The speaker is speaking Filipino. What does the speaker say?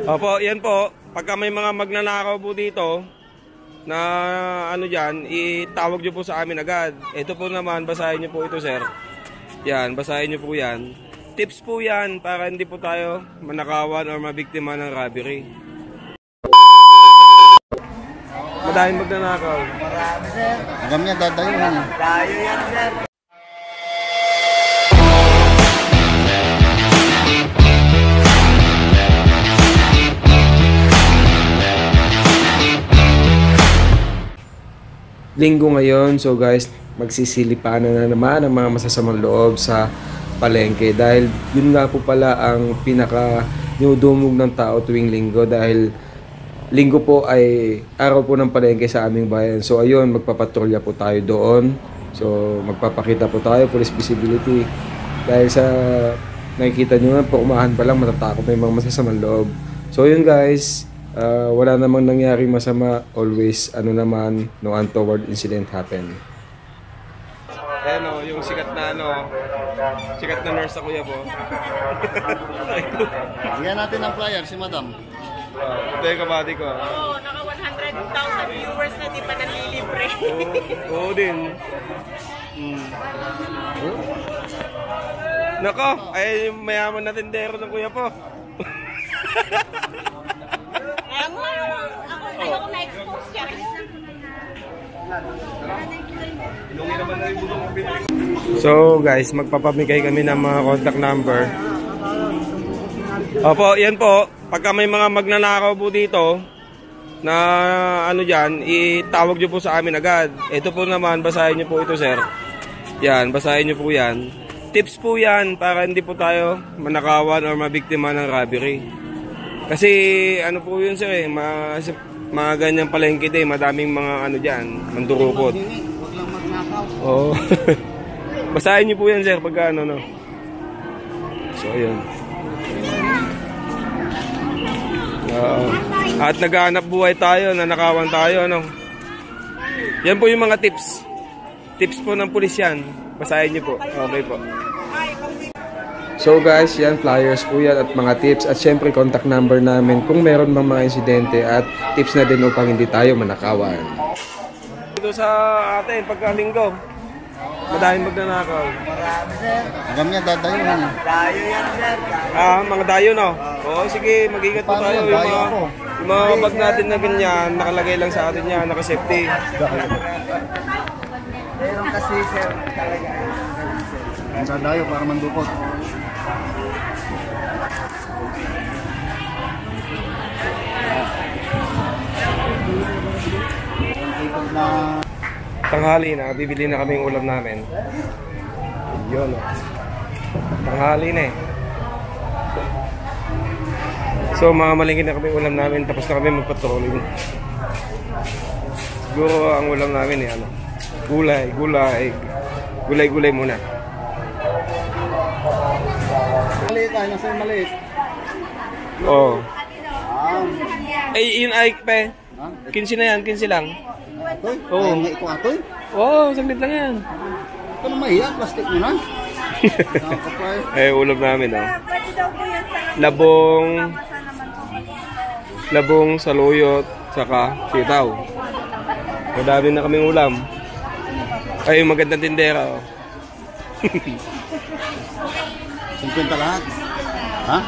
Opo, yan po. Pagka may mga magnanakaw po dito na ano dyan, itawag nyo po sa amin agad. Ito po naman, basahin nyo po ito, sir. Yan, basahin nyo po yan. Tips po yan para hindi po tayo manakawan or mabiktima ng robbery. Madaming magnanakaw. Marami, sir. Hanggang niya dadayuhan. Dayo yan, sir. Linggo ngayon, so guys, magsisilipanan na naman ang mga masasamang loob sa palengke dahil yun nga po pala ang pinaka dinudumog ng tao tuwing linggo dahil linggo po ay araw po ng palengke sa aming bayan. So ayun, magpapatrolya po tayo doon. So magpapakita po tayo, police visibility. Dahil sa nakikita nyo na, paumahan pa lang matatakot na yung mga masasamang loob. So yun guys, wala namang nangyari masama. Always, ano naman, no untoward incident happen. Ayan o, yung sikat na nurse ako ya po. Bigyan natin ng flyer si madam. Ito yung kabady ko. Oo, naka 100,000 viewers na di pa nanlilibre. Oo din. Nako, ay mayaman na tindero ng kuya po. Ako na-expose siya rin. So guys, magpapamigay kami ng mga contact number. Opo, yan po. Pagka may mga magnanakaw po dito na ano dyan, itawag nyo po sa amin agad. Ito po naman, basahin nyo po ito, sir. Yan, basahin nyo po yan. Tips po yan para hindi po tayo manakawan or mabiktima ng robbery. Kasi ano po yun, sir, mga ganyang palengke din, madaming mga ano dyan, mandurukot. Huwag lang magnakaw. Oo. Basahin nyo po yan, sir, pagka ano, no. So, ayun. At naghahanap buhay tayo, nanakawan tayo, ano. Yan po yung mga tips. Tips po ng pulis yan. Basahin nyo po. Okay po. So guys, yan, flyers po yan at mga tips at syempre contact number namin kung meron mang mga insidente at tips na din upang hindi tayo manakawan. Dito sa atin, pagkalinggo, madaming magnanakaw. Marami, sir. Hanggang niya dadayuhan. Dayo yan, sir. Mga dayo, no? Oo, sige, mag-ingat po tayo. Yung mga bag natin na ganyan, nakalagay lang sa atin yan, naka-safety. Meron kasi, sir, talaga. Ang dadayo para mandukot. Tanghali na, bibili na kami yung ulam namin. Yun, tanghali na eh. So mga malingkin na kami yung ulam namin, tapos na kami magpatrolling. Siguro ang ulam namin eh, ano, gulay muna. Maliit ay, nasa yung maliit. Oo. Ay, yun ay, pe. 15 na yan, 15 lang. Atoy? Oo. Ay, ito atoy? Oo, saglit lang yan. Ito na mahiya, plastic mo na. Eh, ulam namin, oh. Labong, saluyot, saka sitaw. Madami na kaming ulam. Ay, magandang tindera, oh. 50 lahat. Ha?